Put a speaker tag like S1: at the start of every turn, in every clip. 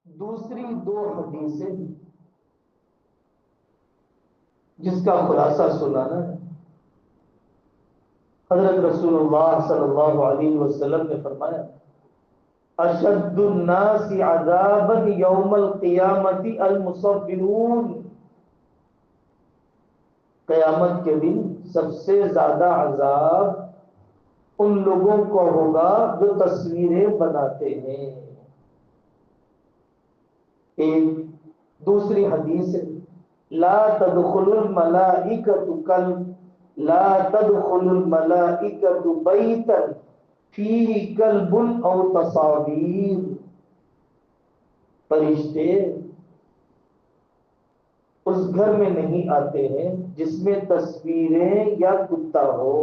S1: دوسری دو حدیثیں جس کا خلاصہ سنانا ہے، حضرت رسول اللہ صلی اللہ علیہ وسلم نے فرمایا اشد الناس عذابا یوم القیامت المصبرون، قیامت کے دن سب سے زیادہ عذاب ان لوگوں کو ہوگا جو تصویریں بناتے ہیں۔ ایک دوسری حدیث ہے لا تدخل الملائکۃ لا تدخل الملائکۃ بیتا فیہ کلب او تصاویر، فرشتے اس گھر میں نہیں آتے ہیں جس میں تصویریں یا کتا ہو۔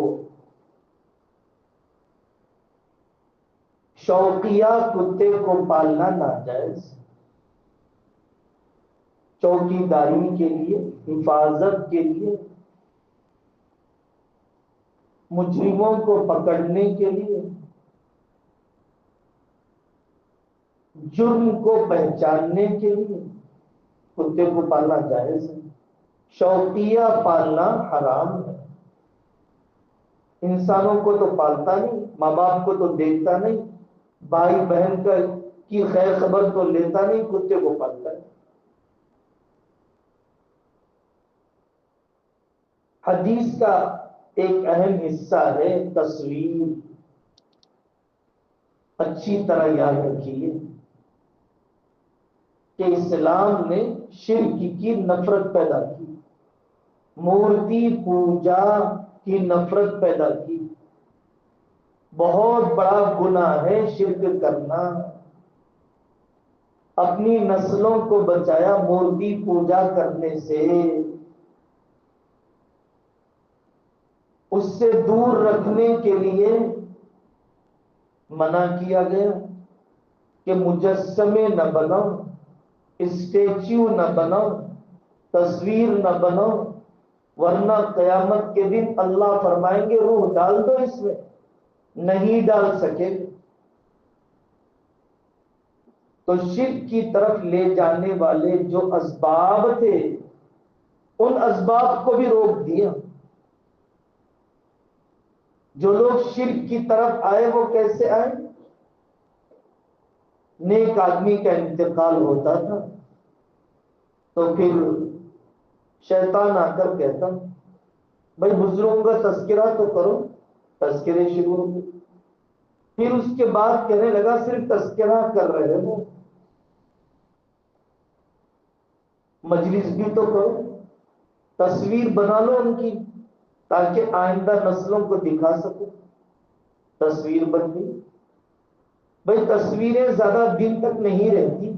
S1: شوقیہ کتے کو پالنا ناجائز، چوکی داری کے لیے، حفاظت کے لیے، مجرموں کو پکڑنے کے لیے، جرم کو پہچاننے کے لیے کتے کو پالنا جائز ہے، شوقیہ پالنا حرام ہے۔ انسانوں کو تو پالتا نہیں، ماں باپ کو تو دیکھتا نہیں، بھائی بہن کی خیر خبر تو لیتا نہیں، کتے کو پالتا ہے۔ حدیث کا ایک اہم حصہ ہے تصویر، اچھی طرح یاد رکھیے کہ اسلام نے شرک کی نفرت پیدا کی، مورتی پوجا کی نفرت پیدا کی۔ بہت بڑا گناہ ہے شرک کرنا۔ اپنی نسلوں کو بچایا مورتی پوجا کرنے سے، اس سے دور رکھنے کے لیے منع کیا گیا کہ مجسمے نہ بناؤ، اسٹیچو نہ بناؤ، تصویر نہ بناؤ، ورنہ قیامت کے دن اللہ فرمائیں گے روح ڈال دو اس میں، نہیں ڈال سکے تو شرک کی طرف لے جانے والے جو اسباب تھے ان اسباب کو بھی روک دیا۔ جو لوگ شرک کی طرف آئے وہ کیسے آئے؟ نیک آدمی کا انتقال ہوتا تھا تو پھر شیطان آ کر کہتا بھائی بزرگوں کا تذکرہ تو کرو، تذکرے شروع ہو گئے۔ پھر اس کے بعد کہنے لگا صرف تذکرہ کر رہے ہو، مجلس بھی تو کرو، تصویر بنا لو ان کی تاکہ آئندہ نسلوں کو دکھا سکو۔ تصویر بن گئی، بھائی تصویریں زیادہ دن تک نہیں رہتی،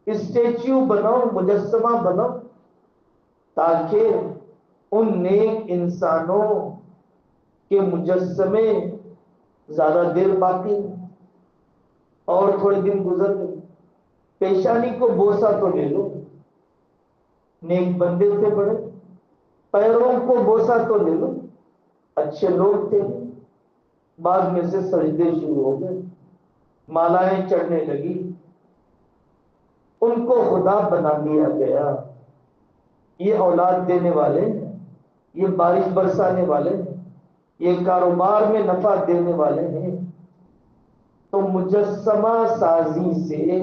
S1: اسٹیچو بناؤ، مجسمہ بناؤ تاکہ ان نیک انسانوں کے مجسمے زیادہ دیر باقی ہیں۔ اور تھوڑے دن گزر گئے، پیشانی کو بوسا تو لے لو، نیک بندے تھے بڑے، پیروں کو بوسا تو لے لو، اچھے لوگ تھے، بعد میں سے سجدے شروع ہو گئے، مالائیں چڑھنے لگی، ان کو خدا بنا لیا گیا۔ یہ اولاد دینے والے ہیں، یہ بارش برسانے والے ہیں، یہ کاروبار میں نفع دینے والے ہیں، تو مجسمہ سازی سے،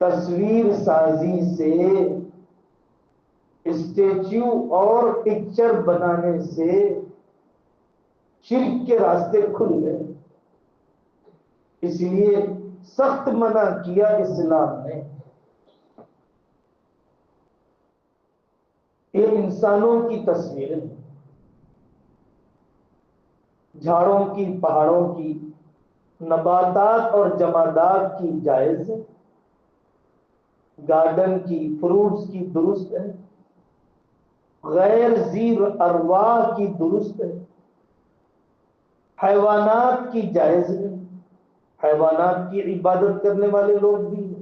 S1: تصویر سازی سے، اسٹیچو اور پکچر بنانے سے شرک کے راستے کھل گئے۔ اس لیے سخت منع کیا اسلام نے۔ یہ انسانوں کی تصویریں، جھاڑوں کی، پہاڑوں کی، نباتات اور جمادات کی جائز ہے، گارڈن کی، فروٹس کی درست ہے، غیر ذی ارواح کی درست ہے، حیوانات کی جائز ہے، حیوانات کی عبادت کرنے والے لوگ بھی ہیں،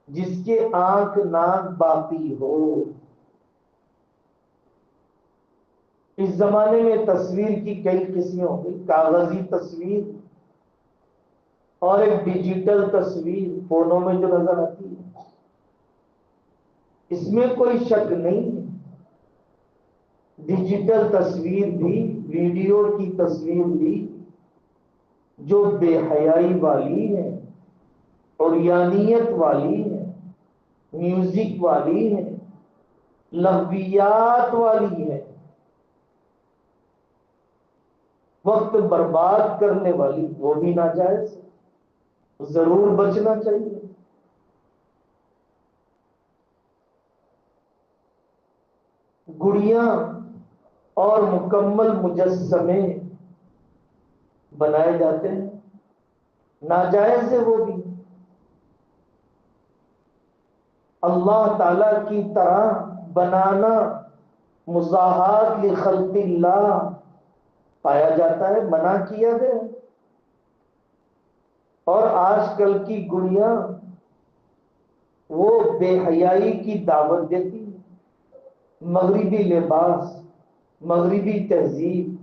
S1: جس کے آنکھ ناک باقی ہو۔ اس زمانے میں تصویر کی کئی قسمیں ہو گئی، کاغذی تصویر اور ایک ڈیجیٹل تصویر فونوں میں جو نظر آتی ہے، اس میں کوئی شک نہیں ہے، ڈیجیٹل تصویر بھی، ویڈیو کی تصویر بھی جو بے حیائی والی ہے، عریانیت والی ہے، میوزک والی ہے، لغویات والی ہے، وقت برباد کرنے والی، وہ بھی ناجائز، ضرور بچنا چاہیے۔ گڑیاں اور مکمل مجسمے بنائے جاتے ہیں، ناجائز ہے وہ بھی۔ اللہ تعالی کی طرح بنانا مضاحات لخلق اللہ پایا جاتا ہے، منع کیا گیا۔ اور آج کل کی گڑیاں وہ بے حیائی کی دعوت دیتی ہیں، مغربی لباس، مغربی تہذیب،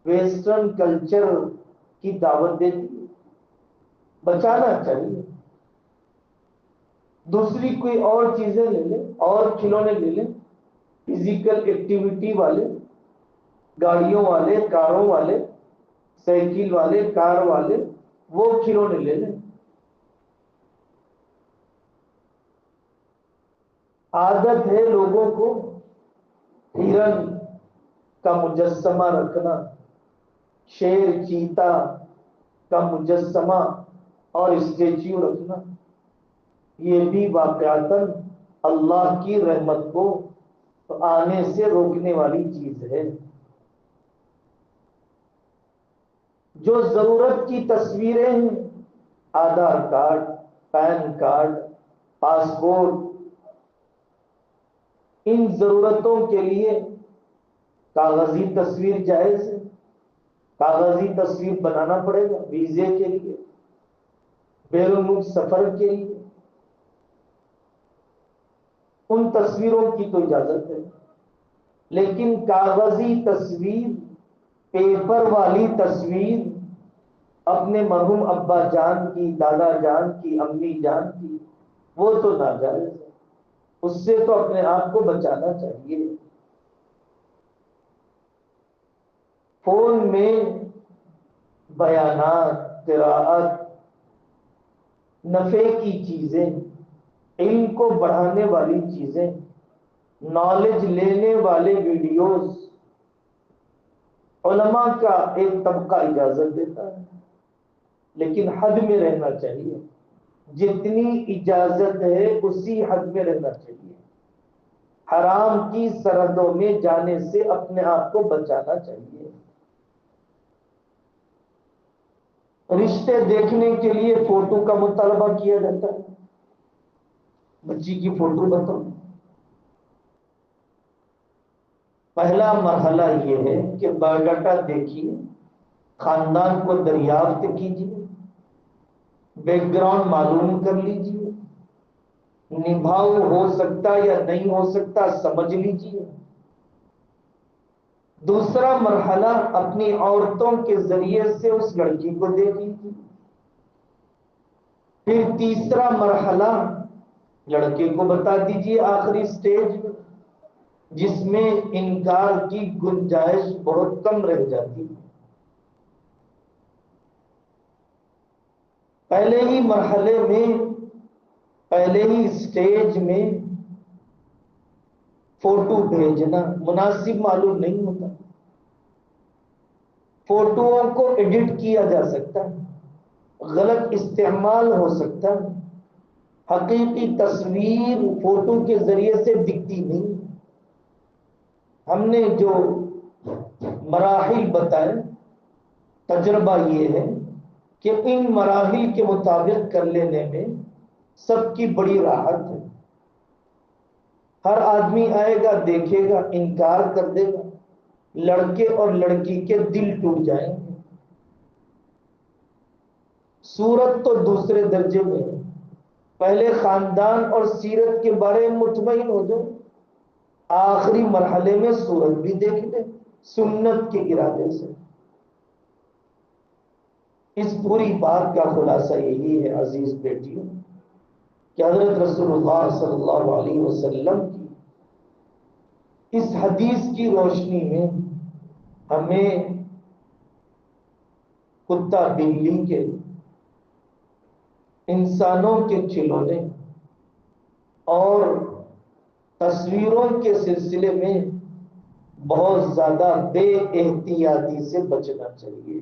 S1: ویسٹرن کلچر کی دعوت دیتی ہے، بچانا چاہیے۔ دوسری کوئی اور چیزیں لے لیں، اور کھلونے لے لیں، فزیکل ایکٹیویٹی والے، گاڑیوں والے، کاروں والے، سائیکل والے، کار والے، وہ کھلونے لے لیں۔ عادت ہے لوگوں کو ہرن کا مجسمہ رکھنا، شیر چیتا کا مجسمہ اور اسٹیچو رکھنا، یہ بھی واقعتاً اللہ کی رحمت کو آنے سے روکنے والی چیز ہے۔ جو ضرورت کی تصویریں ہیں، Aadhaar card, PAN card, passport, ان ضرورتوں کے لیے کاغذی تصویر جائز ہے، کاغذی تصویر بنانا پڑے گا ویزے کے لیے، بیرون ملک سفر کے لیے، ان تصویروں کی تو اجازت ہے۔ لیکن کاغذی تصویر، پیپر والی تصویر، اپنے مرحوم ابا جان کی، دادا جان کی، امی جان کی، وہ تو ناجائز ہے، اس سے تو اپنے آپ کو بچانا چاہیے۔ فون میں بیانات، قراءت، نفع کی چیزیں، علم کو بڑھانے والی چیزیں، نالج لینے والے ویڈیوز، علماء کا ایک طبقہ اجازت دیتا ہے، لیکن حد میں رہنا چاہیے، جتنی اجازت ہے اسی حد میں رہنا چاہیے، حرام کی سرحدوں میں جانے سے اپنے آپ کو بچانا چاہیے۔ رشتے دیکھنے کے لیے فوٹو کا مطالبہ کیا جاتا ہے، بچی کی فوٹو بتاؤ۔ پہلا مرحلہ یہ ہے کہ بایو ڈاٹا دیکھیے، خاندان کو دریافت کیجیے، بیک گراؤنڈ معلوم کر لیجیے، نبھاؤ ہو سکتا یا نہیں ہو سکتا سمجھ لیجیے۔ دوسرا مرحلہ اپنی عورتوں کے ذریعے سے اس لڑکی کو دیکھ لیجیے۔ پھر تیسرا مرحلہ لڑکے کو بتا دیجیے، آخری سٹیج میں، جس میں انکار کی گنجائش بہت کم رہ جاتی ہے۔ پہلے ہی مرحلے میں، پہلے ہی سٹیج میں فوٹو بھیجنا مناسب معلوم نہیں ہوتا۔ فوٹوؤں کو ایڈٹ کیا جا سکتا ہے، غلط استعمال ہو سکتا ہے، حقیقی تصویر فوٹو کے ذریعے سے دکھتی نہیں۔ ہم نے جو مراحل بتائے، تجربہ یہ ہے کہ ان مراحل کے مطابق کر لینے میں سب کی بڑی راحت ہے۔ ہر آدمی آئے گا، دیکھے گا، انکار کر دے گا، لڑکے اور لڑکی کے دل ٹوٹ جائیں گے۔ صورت تو دوسرے درجے میں ہے، پہلے خاندان اور سیرت کے بارے میں مطمئن ہو جاؤ، آخری مرحلے میں صورت بھی دیکھ لیں سنت کے ارادے سے۔ اس پوری بات کا خلاصہ یہی ہے عزیز بیٹیوں کہ حضرت رسول اللہ صلی اللہ علیہ وسلم کی اس حدیث کی روشنی میں ہمیں کتا بلی کے، انسانوں کے کھلونے اور تصویروں کے سلسلے میں بہت زیادہ بے احتیاطی سے بچنا چاہیے.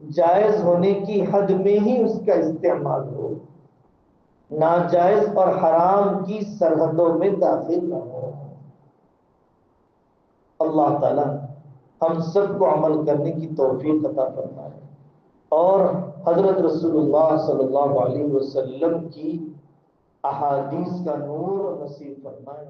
S1: جائز ہونے کی حد میں ہی اس کا استعمال ہو، ناجائز اور حرام کی سرحدوں میں داخل نہ ہو. اللہ تعالی ہم سب کو عمل کرنے کی توفیق عطا فرمائے اور حضرت رسول اللہ صلی اللہ علیہ وسلم کی احادیث کا نور نصیب فرمائے.